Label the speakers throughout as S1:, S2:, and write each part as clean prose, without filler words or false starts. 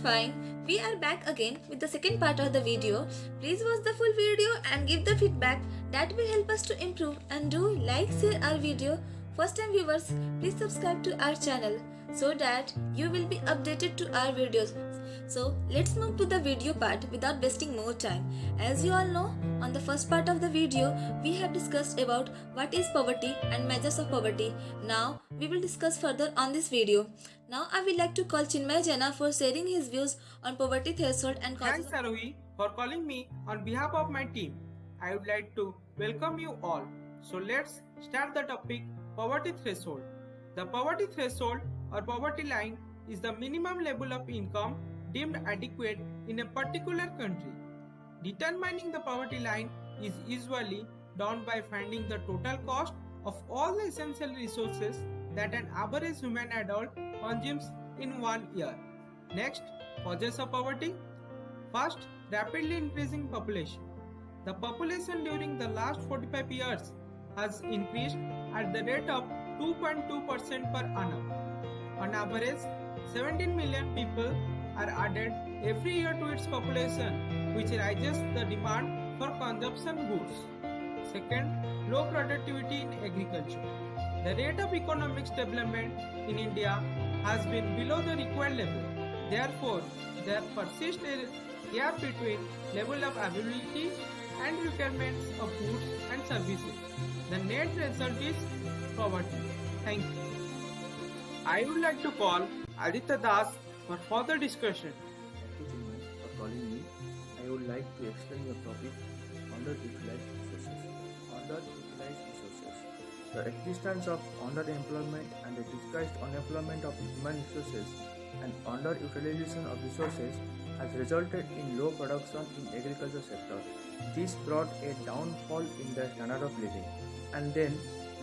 S1: fine. We are back again with the second part of the video. Please watch the full video and give the feedback that will help us to improve, and do like, share our video. First time viewers, please subscribe to our channel so that you will be updated to our videos. So let's move to the video part without wasting more time. As you all know, on the first part of the video, we have discussed about what is poverty and measures of poverty. Now we will discuss further on this video. Now I would like to call Chinmay Jaina for sharing his views on poverty threshold and causes.
S2: Thanks, Arohi, for calling me on behalf of my team. I would like to welcome you all. So let's start the topic poverty threshold. The poverty threshold or poverty line is the minimum level of income deemed adequate in a particular country. Determining the poverty line is usually done by finding the total cost of all the essential resources that an average human adult consumes in 1 year. Next, causes of poverty. First, rapidly increasing population. The population during the last 45 years has increased at the rate of 2.2% per annum. On average, 17 million people are added every year to its population, which raises the demand for consumption goods. Second, low productivity in agriculture. The rate of economic development in India has been below the required level. Therefore, there persists a gap between level of availability and requirements of goods and services. The net result is poverty. Thank you. I would like to call Aditya Das for further discussion.
S3: Thank you, Chinmay, for calling me. I would like to explain your topic, underutilized resources. Underutilized resources. The existence of underemployment and the disguised unemployment of human resources and underutilization of resources has resulted in low production in agriculture sector. This brought a downfall in the standard of living, and then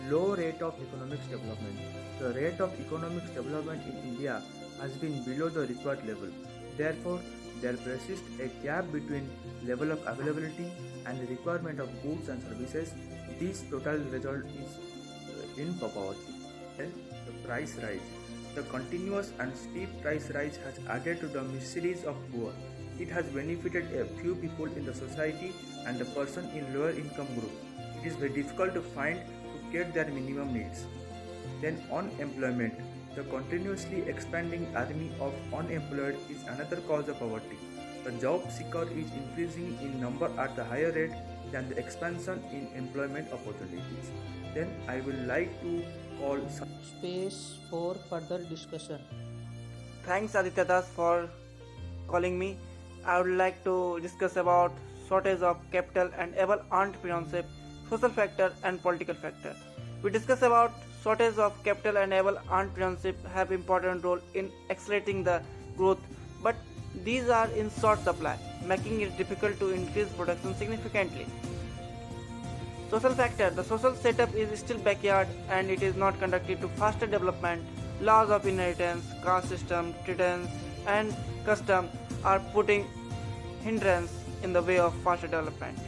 S3: low rate of economic development. The rate of economic development in India has been below the required level. Therefore, there persists a gap between level of availability and the requirement of goods and services. This total result is in poverty. Then the price rise. The continuous and steep price rise has added to the miseries of poor. It has benefited a few people in the society and the person in lower income group. It is very difficult to find to get their minimum needs. Then unemployment. The continuously expanding army of unemployed is another cause of poverty. The job seeker is increasing in number at a higher rate than the expansion in employment opportunities. Then I will like to call
S4: space for further discussion.
S5: Thanks Aditya Das for calling me. I would like to discuss about shortage of capital and able entrepreneurship, social factor and political factor. We discuss about shortage of capital and able entrepreneurship have important role in accelerating the growth, but these are in short supply, making it difficult to increase production significantly. Social factor. The social setup is still backyard and it is not conducive to faster development. Laws of inheritance, caste system, treaties and custom are putting hindrance in the way of faster development.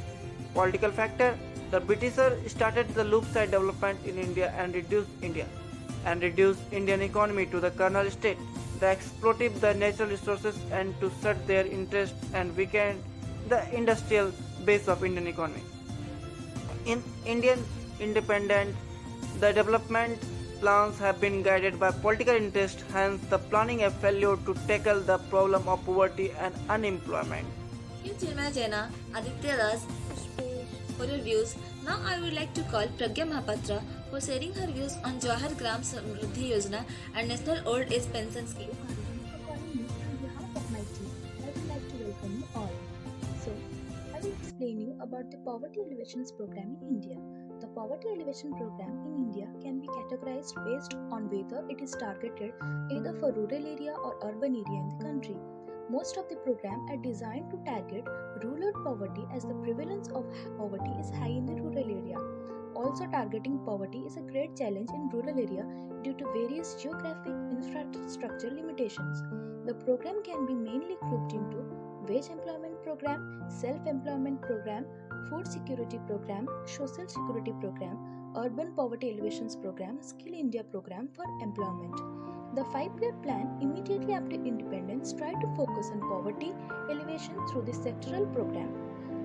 S5: Political factor. The Britishers started the loop side development in India and reduced Indian economy to the kernel state. They exploited the natural resources and to serve their interests and weakened the industrial base of Indian economy. In Indian independence, the development plans have been guided by political interest, hence the planning a failure to tackle the problem of poverty and unemployment.
S1: Thank you, Chinmay Jaina, Aditya Das for your views. Now I would like to call Pragya Mahapatra for sharing her views on Jawahar Gram Samruddhi Yojana and National Old Age Pension Scheme.
S6: For calling me on behalf of my team, I would like to welcome you all. So, I will explain you about the Poverty Alleviations Program in India. The Poverty Alleviation Program in India can be categorized based on whether it is targeted either for rural area or urban area in the country. Most of the program are designed to target rural poverty as the prevalence of poverty is high in the rural area. Also targeting poverty is a great challenge in rural area due to various geographic infrastructure limitations. The program can be mainly grouped into wage employment program, self-employment program, food security program, social security program, urban poverty alleviations program, skill India program for employment. The 5-year plan immediately after independence tried to focus on poverty elevation through the sectoral program.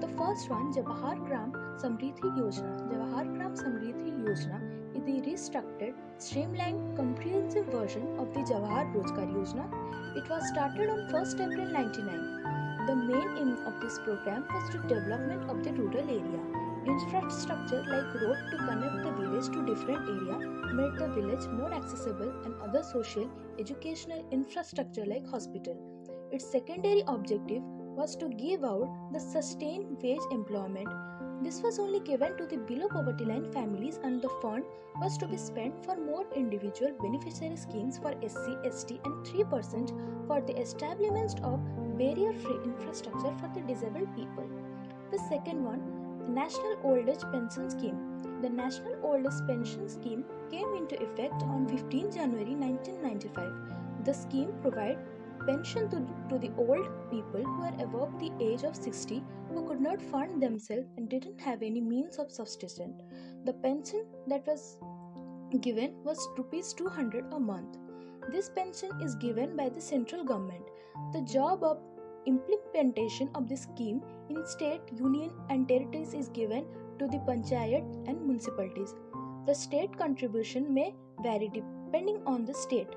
S6: The first one, Jawahar Gram Samriddhi Yojana. Jawahar Gram Samriddhi Yojana is the restructured, streamlined, comprehensive version of the Jawahar Rozgar Yojana. It was started on 1st April 1999. The main aim of this program was to development of the rural area. Infrastructure like road to connect the village to different area made the village more accessible and other social, educational infrastructure like hospital. Its secondary objective was to give out the sustained wage employment. This was only given to the below poverty line families and the fund was to be spent for more individual beneficiary schemes for SC, ST and 3% for the establishment of barrier-free infrastructure for the disabled people. The second one, National Old Age Pension Scheme. The National Old Age Pension Scheme came into effect on 15 January 1995. The scheme provided pension to the old people who are above the age of 60 who could not fund themselves and didn't have any means of subsistence. The pension that was given was rupees 200 a month. This pension is given by the central government. The job of implementation of the scheme in state, union and territories is given to the panchayat and municipalities. The state contribution may vary depending on the state.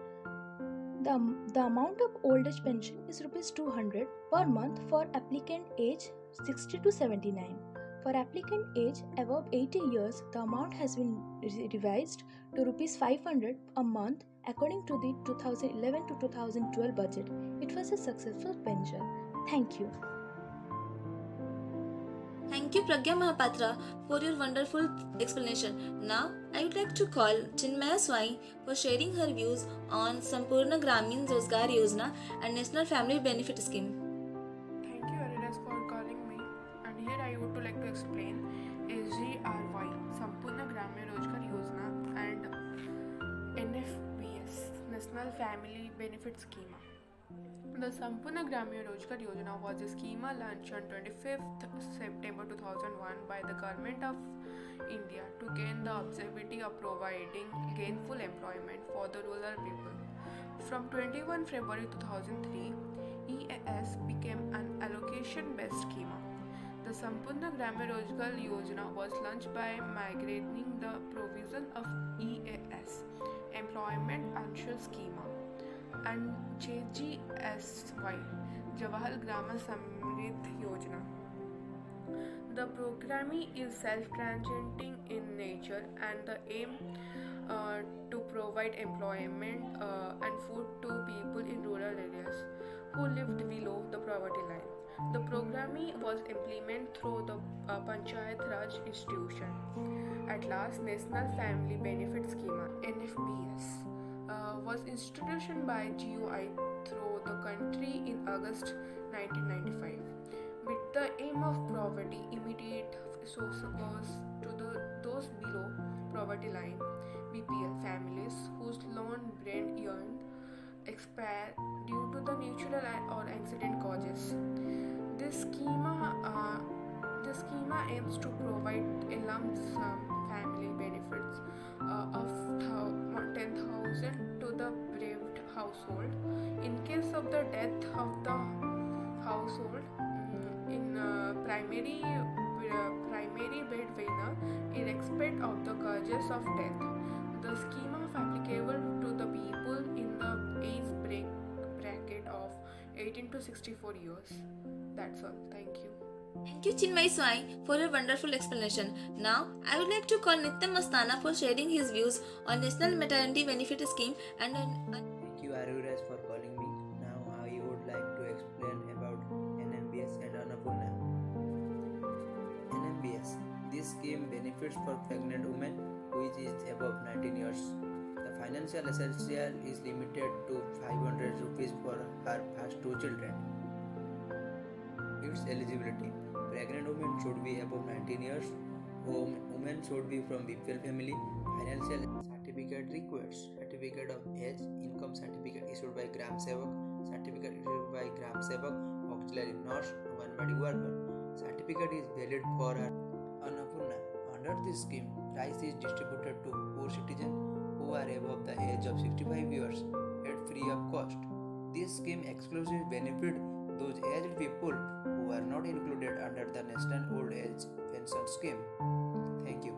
S6: The amount of old age pension is rupees 200 per month for applicant age 60 to 79. For applicant age above 80 years, the amount has been revised to rupees 500 a month according to the 2011 to 2012 budget. It was a successful venture. Thank you.
S1: Thank you, Pragya Mahapatra, for your wonderful explanation. Now, I would like to call Chinmaya Swai for sharing her views on Sampurna Gramin Rozgar Yojana and National Family Benefit Scheme.
S7: Thank you, Aridas, for calling me. And here I would like to explain SGRY, Sampurna Gramin Rozgar Yojana, and NFBS, National Family Benefit Scheme. The Sampurna Gramin Rozgar Yojana was a scheme launched on 25th September 2001 by the Government of India to gain the objectivity of providing gainful employment for the rural people. From 21 February 2003, EAS became an allocation-based scheme. The Sampurna Gramin Rozgar Yojana was launched by migrating the provision of EAS, Employment Answer Scheme, and JGSY, Jawahar Gram Samriddhi Yojana. The program is self-transcending in nature and the aim to provide employment and food to people in rural areas who lived below the poverty line. The program was implemented through the Panchayat Raj institution. At last, National Family Benefit Scheme (NFBS) was introduced by GUI through the country in August 1995 with the aim of providing immediate support to those below poverty line BPL families whose loan brand earned expire due to the natural or accident causes. This schema aims to provide a lump sum family benefits of 10,000 to the bereaved household in case of the death of the household in primary breadwinner in respect of the causes of death. The scheme is applicable to the people in the age bracket of 18 to 64 years. That's all. Thank you.
S1: Thank you, Chinmay Swai, for your wonderful explanation. Now, I would like to call Nityam Mastana for sharing his views on National Maternity Benefit Scheme and
S8: Thank you, Aruras, for calling me. Now, I would like to explain about NMBS and Annapurna. NMBS. This scheme benefits for pregnant women which is above 19 years. The financial essential is limited to 500 rupees for her first two children. Its eligibility. Pregnant women should be above 19 years. Women should be from BPL family. Financial certificate requires certificate of age, income certificate issued by Gram Sevak, certificate issued by Gram Sevak, auxiliary nurse, Anganwadi worker. Certificate is valid for her. Annapurna. Under this scheme, rice is distributed to poor citizens who are above the age of 65 years. free of cost. This scheme exclusively benefit those aged people who are not included under the National Old Age Pension Scheme. Thank you.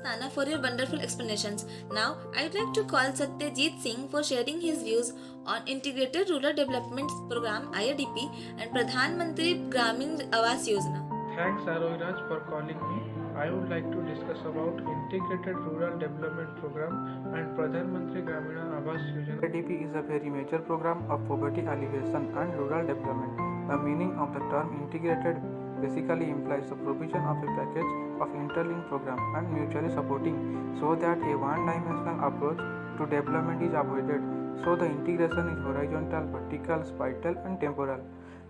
S1: Sana, for your wonderful explanations. Now, I'd like to call Satyajit Singh for sharing his views on Integrated Rural Development Program (IRDP) and Pradhan Mantri Gramin Awas Yojana.
S9: Thanks Aroiraj for calling me. I would like to discuss about Integrated Rural Development Program and Pradhan Mantri Gramina Awas Yojana.
S10: IDP is a very major program of poverty alleviation and rural development. The meaning of the term integrated basically implies the provision of a package of interlinked program and mutually supporting so that a one-dimensional approach to development is avoided. So the integration is horizontal, vertical, spatial and temporal.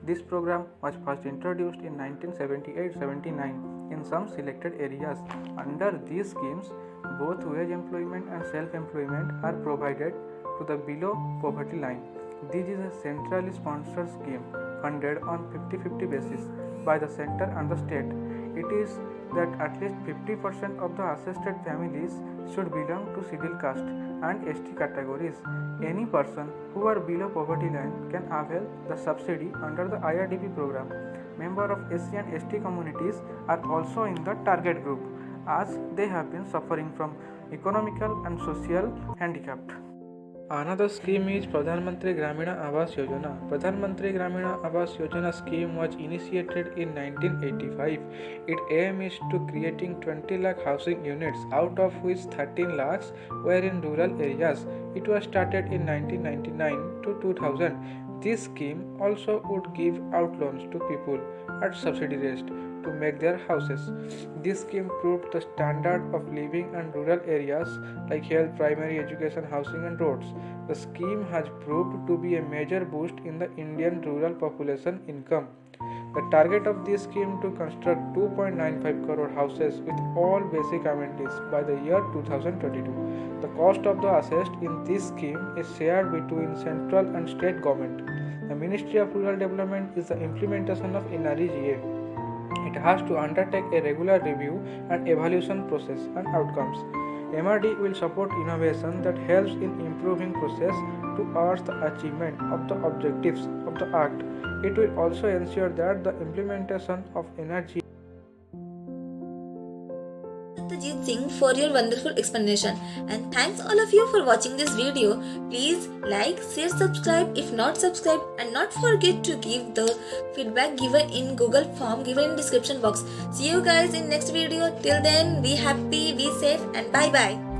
S10: This program was first introduced in 1978-79 in some selected areas. Under these schemes, both wage employment and self-employment are provided to the below poverty line. This is a centrally sponsored scheme funded on 50-50 basis by the center and the state. It is that at least 50% of the assisted families should belong to scheduled caste and ST categories. Any person who are below poverty line can avail the subsidy under the IRDP program. Members of SC and ST communities are also in the target group as they have been suffering from economical and social handicap.
S9: Another scheme is Pradhan Mantri Gramina Awas Yojana. Pradhan Mantri Gramina Awas Yojana scheme was initiated in 1985. Its aim is to creating 20 lakh housing units, out of which 13 lakhs were in rural areas. It was started in 1999 to 2000. This scheme also would give out loans to people at subsidy rates to make their houses. This scheme proved the standard of living in rural areas like health, primary education, housing and roads. The scheme has proved to be a major boost in the Indian rural population income. The target of this scheme to construct 2.95 crore houses with all basic amenities by the year 2022. The cost of the assessed in this scheme is shared between central and state government. The Ministry of Rural Development is the implementation of NREGA. It has to undertake a regular review and evaluation process and outcomes. MRD will support innovation that helps in improving process towards the achievement of the objectives of the Act. It will also ensure that the implementation of energy
S1: Satyajit Singh for your wonderful explanation, and thanks all of you for watching this video. Please like, share, subscribe if not subscribed, and not forget to give the feedback given in Google form given in description box. See you guys in next video. Till then, be happy, be safe and bye bye.